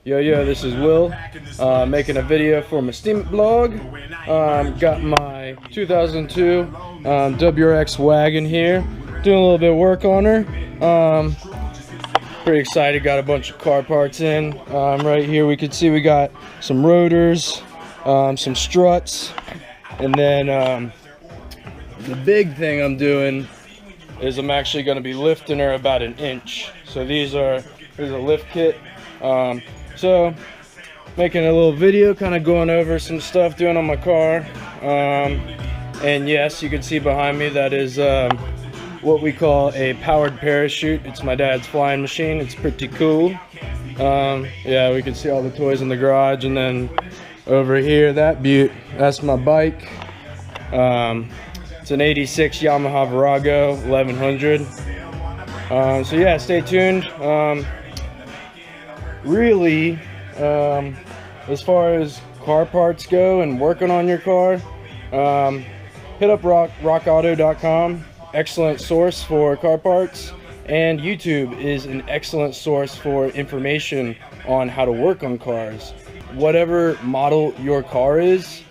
Yo, this is Will, making a video for my Steam blog. Got my 2002 WRX wagon here, doing a little bit of work on her. Pretty excited, got a bunch of car parts in. Right here we can see we got some rotors, some struts, and then the big thing I'm doing is I'm actually going to be lifting her about an inch. So here's a lift kit. So making a little video, kind of going over some stuff doing on my car. And yes, you can see behind me that is what we call a powered parachute. It's my dad's flying machine. It's pretty cool. Yeah, we can see all the toys in the garage, and then over here, that's my bike. It's an 86 Yamaha Virago 1100. So yeah, stay tuned. Really, as far as car parts go and working on your car, hit up rockauto.com. Excellent source for car parts, and YouTube is an excellent source for information on how to work on cars. Whatever model your car is,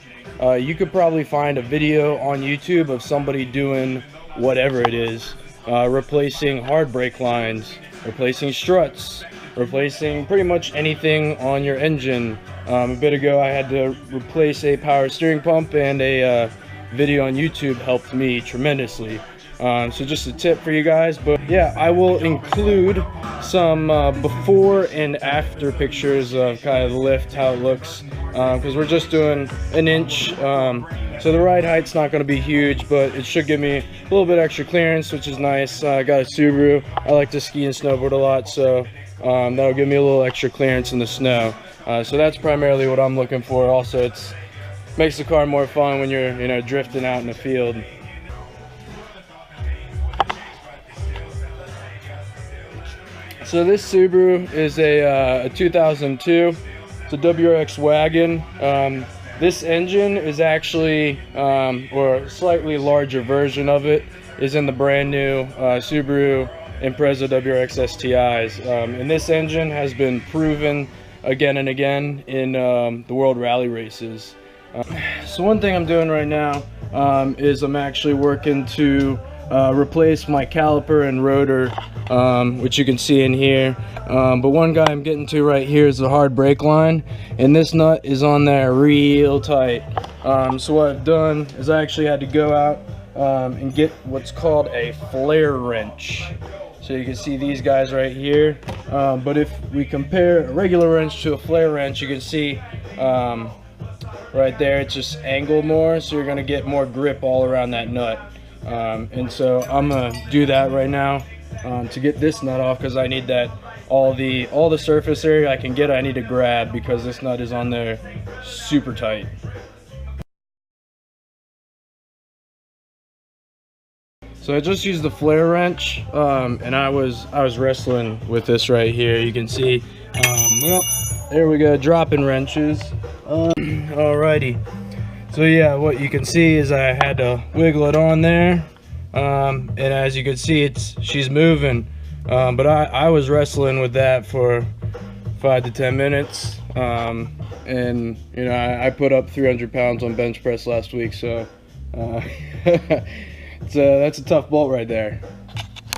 you could probably find a video on YouTube of somebody doing whatever it is, replacing hard brake lines, replacing struts, replacing pretty much anything on your engine. A bit ago I had to replace a power steering pump, and a video on YouTube helped me tremendously. So just a tip for you guys. But yeah, I will include some before and after pictures of kind of the lift, how it looks, because we're just doing an inch. So the ride height's not going to be huge, but it should give me a little bit extra clearance, which is nice. I got a Subaru. I like to ski and snowboard a lot, so that'll give me a little extra clearance in the snow. So that's primarily what I'm looking for. Also, it makes the car more fun when you're drifting out in the field. So this Subaru is a 2002. It's a WRX wagon. This engine is actually, or a slightly larger version of it, is in the brand new Subaru Impreza WRX STIs. And this engine has been proven again and again in the World Rally races. So one thing I'm doing right now is I'm actually working to replace my caliper and rotor, which you can see in here. But one guy I'm getting to right here is the hard brake line, and this nut is on there real tight. So what I've done is I actually had to go out and get what's called a flare wrench. So you can see these guys right here. But if we compare a regular wrench to a flare wrench, you can see right there it's just angled more, so you're going to get more grip all around that nut. And so I'm gonna do that right now to get this nut off, because I need that all the surface area I can get, I need to grab, because this nut is on there super tight. So I just used the flare wrench, and I was wrestling with this right here. You can see, well, there we go, dropping wrenches. Alrighty. So yeah, what you can see is I had to wiggle it on there, and as you can see, she's moving, but I was wrestling with that for 5 to 10 minutes, and I put up 300 pounds on bench press last week, so that's a tough bolt right there.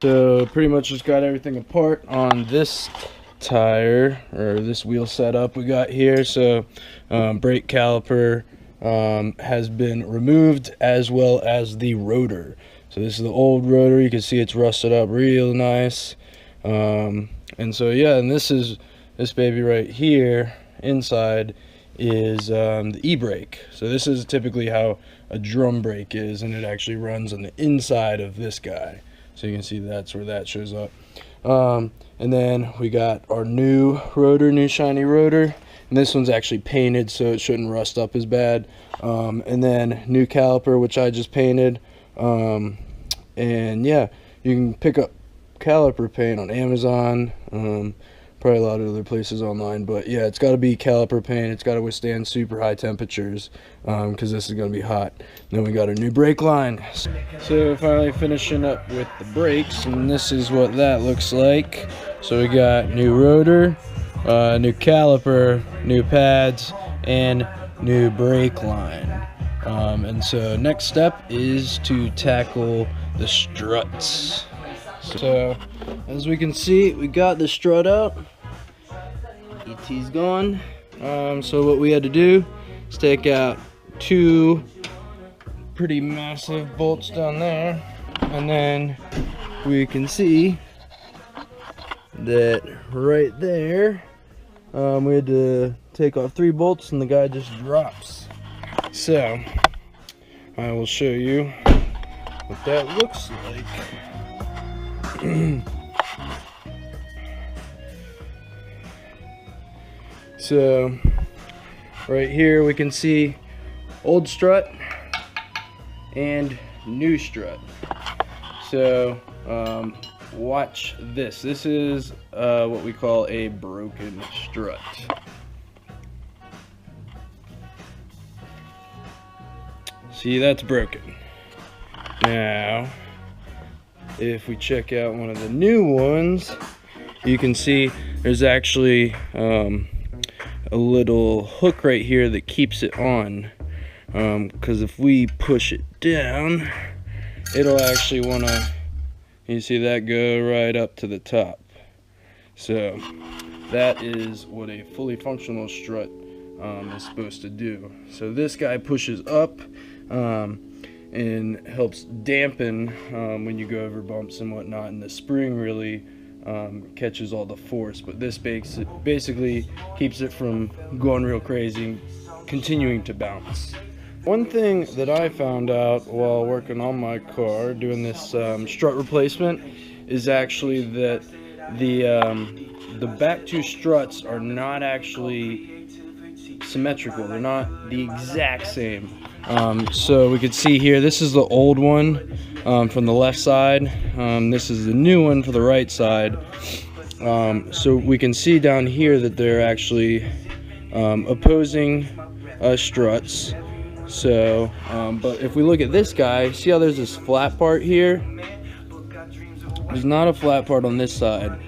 So pretty much just got everything apart on this tire, or this wheel setup we got here. So brake caliper has been removed, as well as the rotor. So this is the old rotor. You can see it's rusted up real nice. And so yeah, and this baby right here inside is the e-brake. So this is typically how a drum brake is, and it actually runs on the inside of this guy. So you can see that's where that shows up. And then we got our new rotor, new shiny rotor. And this one's actually painted, so it shouldn't rust up as bad. And then new caliper, which I just painted. And yeah, you can pick up caliper paint on Amazon, probably a lot of other places online. But yeah, it's got to be caliper paint. It's got to withstand super high temperatures, because this is going to be hot. Then we got a new brake line. So finally finishing up with the brakes, and this is what that looks like. So we got new rotor, new caliper, new pads, and new brake line. And so next step is to tackle the struts. So as we can see, we got the strut out. ET's gone. So what we had to do is take out 2 pretty massive bolts down there, and then we can see that right there we had to take off 3 bolts, and the guy just drops. So I will show you what that looks like. So right here we can see old strut and new strut. So watch this. This is what we call a broken strut. See, that's broken. Now if we check out one of the new ones, you can see there's actually a little hook right here that keeps it on, because if we push it down, it'll actually want to, you see that, go right up to the top. So that is what a fully functional strut is supposed to do. So this guy pushes up and helps dampen when you go over bumps and whatnot, and the spring really catches all the force, but this basically keeps it from going real crazy, continuing to bounce. One thing that I found out while working on my car doing this strut replacement is actually that the back 2 struts are not actually symmetrical. They're not the exact same. So we could see here, this is the old one from the left side. This is the new one for the right side. So we can see down here that they're actually opposing struts. So, but if we look at this guy, see how there's this flat part here? There's not a flat part on this side.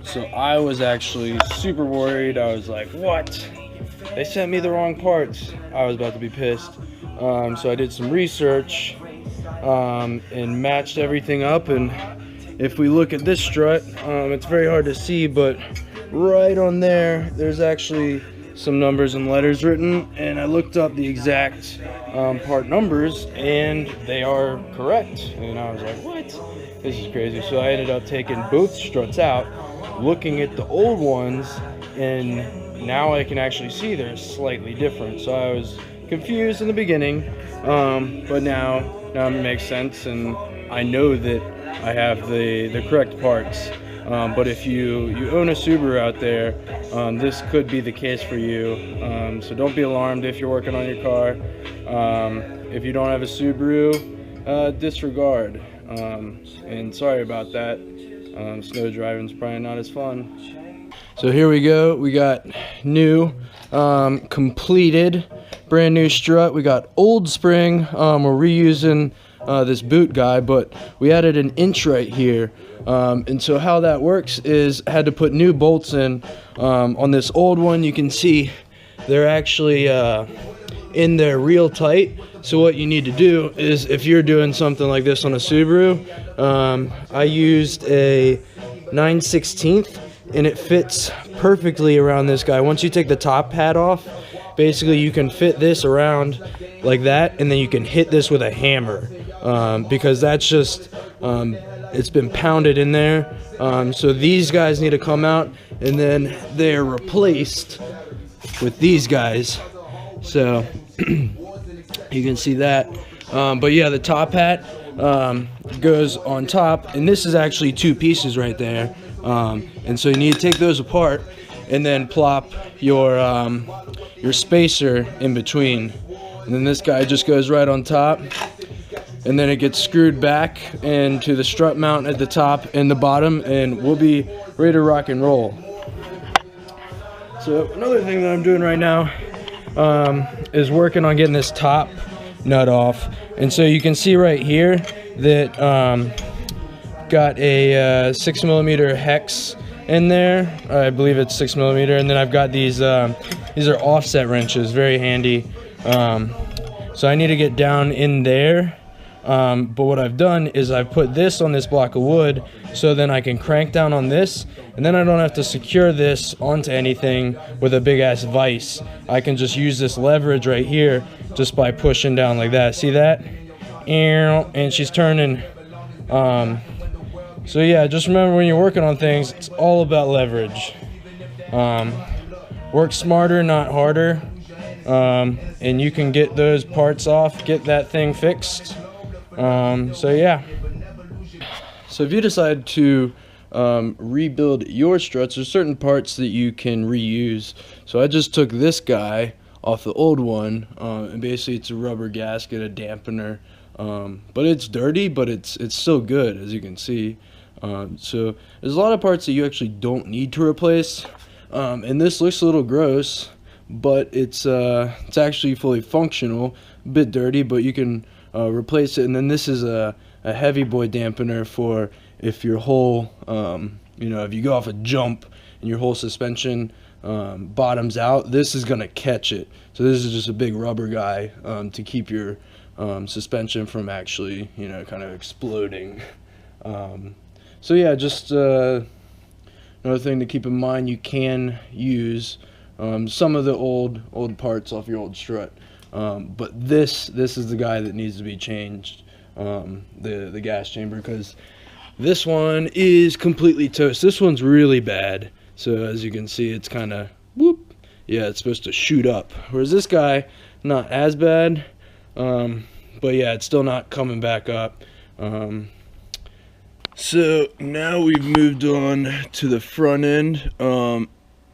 So I was actually super worried. I was like, what? They sent me the wrong parts. I was about to be pissed. So I did some research and matched everything up, and if we look at this strut, it's very hard to see, but right on there, there's actually some numbers and letters written, and I looked up the exact part numbers, and they are correct. And I was like, what? This is crazy. So I ended up taking both struts out, looking at the old ones, and now I can actually see they're slightly different. So I was confused in the beginning, but now it makes sense, and I know that I have the correct parts. But if you own a Subaru out there, this could be the case for you. So don't be alarmed if you're working on your car. If you don't have a Subaru, disregard. And sorry about that. Snow driving's probably not as fun. So here we go. We got new, completed, brand new strut. We got old spring. We're reusing this boot guy, but we added an inch right here. And so how that works is I had to put new bolts in. On this old one, you can see they're actually in there real tight. So what you need to do is, if you're doing something like this on a Subaru, I used a 9/16, and it fits perfectly around this guy. Once you take the top pad off, basically you can fit this around like that, and then you can hit this with a hammer, because that's just it's been pounded in there. So these guys need to come out, and then they're replaced with these guys. So you can see that. But yeah, the top hat goes on top, and this is actually 2 pieces right there. And so you need to take those apart and then plop your spacer in between, and then this guy just goes right on top, and then it gets screwed back into the strut mount at the top and the bottom, and we'll be ready to rock and roll. So another thing that I'm doing right now is working on getting this top nut off. And so you can see right here that got a 6mm hex in there. I believe it's 6mm, and then I've got these are offset wrenches, very handy. So I need to get down in there, but what I've done is I've put this on this block of wood, so then I can crank down on this, and then I don't have to secure this onto anything with a big ass vise. I can just use this leverage right here just by pushing down like that. See that? And she's turning. So yeah, just remember, when you're working on things, it's all about leverage. Work smarter, not harder. And you can get those parts off, get that thing fixed. So yeah. So if you decide to rebuild your struts, there's certain parts that you can reuse. So I just took this guy off the old one, and basically it's a rubber gasket, a dampener. But it's dirty, but it's still good, as you can see. So there's a lot of parts that you actually don't need to replace. And this looks a little gross, but it's actually fully functional. A bit dirty, but you can replace it. And then this is a heavy boy dampener for if your whole, if you go off a jump and your whole suspension bottoms out, this is gonna catch it. So this is just a big rubber guy to keep your suspension from actually, kind of exploding. So yeah, just another thing to keep in mind, you can use some of the old parts off your old strut, but this is the guy that needs to be changed, the gas chamber, because this one is completely toast. This one's really bad. So as you can see, it's kind of whoop. Yeah, it's supposed to shoot up, whereas this guy, not as bad. But yeah, it's still not coming back up. So now we've moved on to the front end.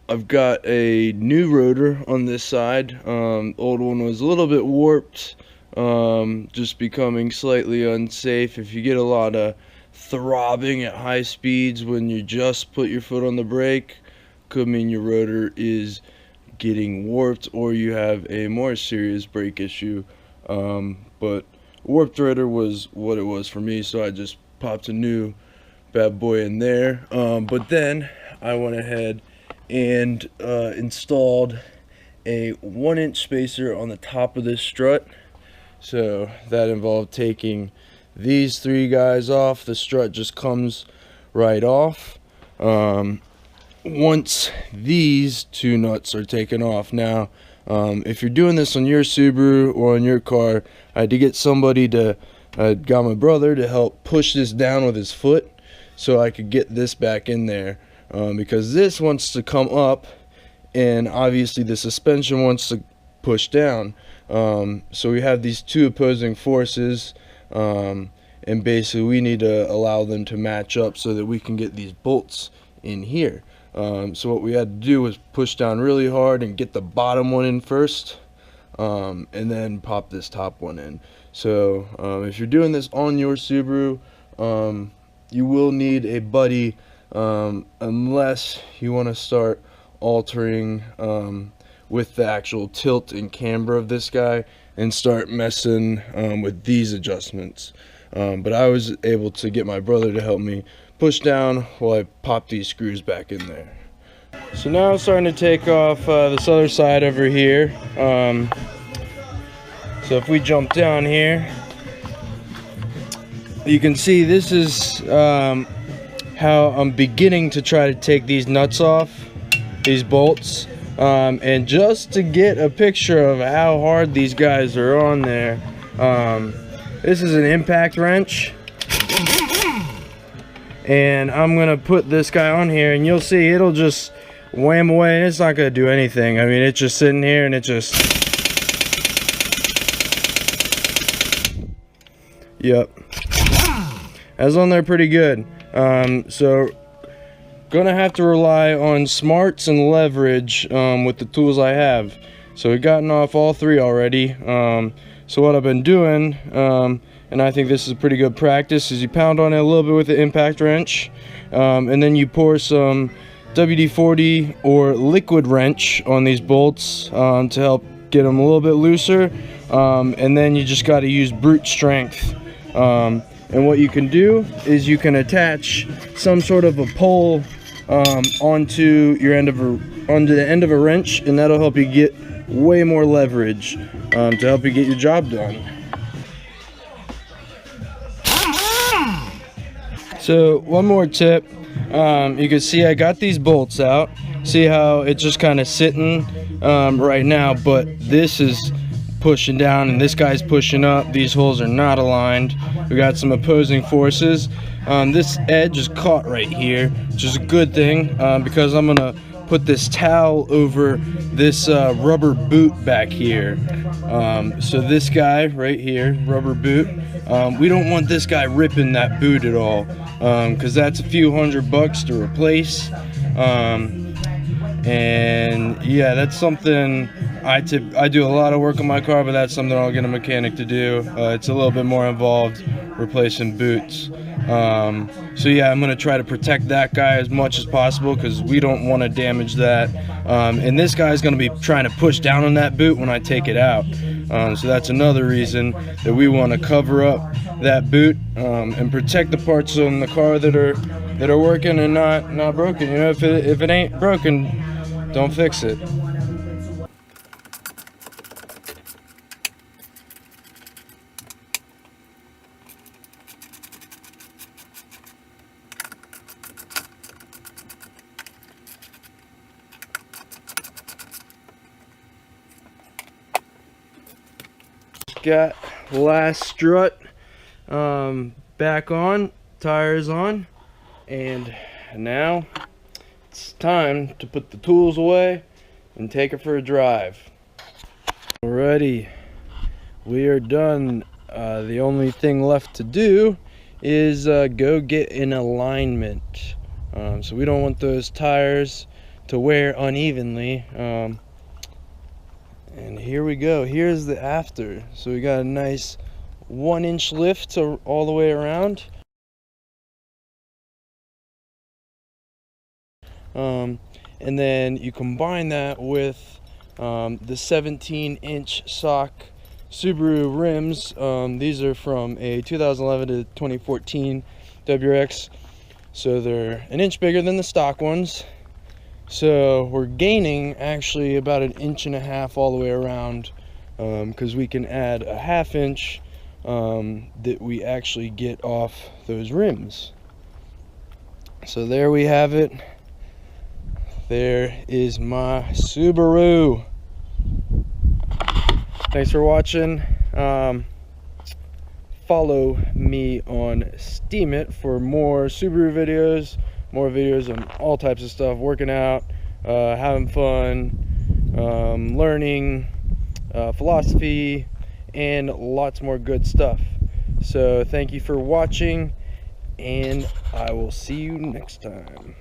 I've got a new rotor on this side. Old one was a little bit warped, just becoming slightly unsafe. If you get a lot of throbbing at high speeds when you just put your foot on the brake, could mean your rotor is getting warped, or you have a more serious brake issue. But warped rotor was what it was for me, so I just popped a new bad boy in there. But then I went ahead and installed a 1-inch spacer on the top of this strut. So that involved taking these 3 guys off. The strut just comes right off once these 2 nuts are taken off. Now if you're doing this on your Subaru or on your car, I had to get somebody to got my brother to help push this down with his foot so I could get this back in there, because this wants to come up and obviously the suspension wants to push down. So we have these 2 opposing forces, and basically we need to allow them to match up so that we can get these bolts in here. So what we had to do was push down really hard and get the bottom one in first, and then pop this top one in. So if you're doing this on your Subaru, you will need a buddy, unless you want to start altering with the actual tilt and camber of this guy and start messing with these adjustments. But I was able to get my brother to help me push down while I pop these screws back in there. So now I'm starting to take off this other side over here. So if we jump down here, you can see this is how I'm beginning to try to take these nuts off, these bolts. And just to get a picture of how hard these guys are on there, this is an impact wrench, and I'm gonna put this guy on here, and you'll see it'll just wham away, and it's not gonna do anything. I mean, it's just sitting here, and it just, yep, that's on there pretty good. So gonna have to rely on smarts and leverage with the tools I have. So we've gotten off all 3 already. So what I've been doing, and I think this is a pretty good practice, is you pound on it a little bit with the impact wrench, and then you pour some WD-40 or liquid wrench on these bolts to help get them a little bit looser, and then you just got to use brute strength. And what you can do is you can attach some sort of a pole onto the end of a wrench, and that'll help you get way more leverage to help you get your job done. So one more tip, you can see I got these bolts out. See how it's just kind of sitting right now, but this is pushing down and this guy's pushing up. These holes are not aligned. We got some opposing forces. This edge is caught right here, which is a good thing because I'm gonna put this towel over this rubber boot back here. So this guy right here, rubber boot, we don't want this guy ripping that boot at all, because that's a few $100 to replace. And yeah, that's something I do a lot of work on my car, but that's something I'll get a mechanic to do. It's a little bit more involved, replacing boots. So yeah, I'm gonna try to protect that guy as much as possible because we don't want to damage that. And this guy's gonna be trying to push down on that boot when I take it out. So that's another reason that we want to cover up that boot and protect the parts in the car that are working and not broken. You know, if it ain't broken, don't fix it. Got last strut back on, tires on, and now it's time to put the tools away and take it for a drive. Alrighty, we are done. The only thing left to do is go get an alignment. So we don't want those tires to wear unevenly. And here we go. Here's the after. So we got a nice 1-inch lift all the way around. And then you combine that with the 17-inch sock Subaru rims. These are from a 2011 to 2014 WRX. So they're an inch bigger than the stock ones. So we're gaining actually about 1.5 inches all the way around, because we can add a 1/2 inch that we actually get off those rims. So there we have it. There is my Subaru. Thanks for watching. Follow me on Steemit for more Subaru videos, more videos on all types of stuff, working out, having fun, learning, philosophy, and lots more good stuff. So thank you for watching, and I will see you next time.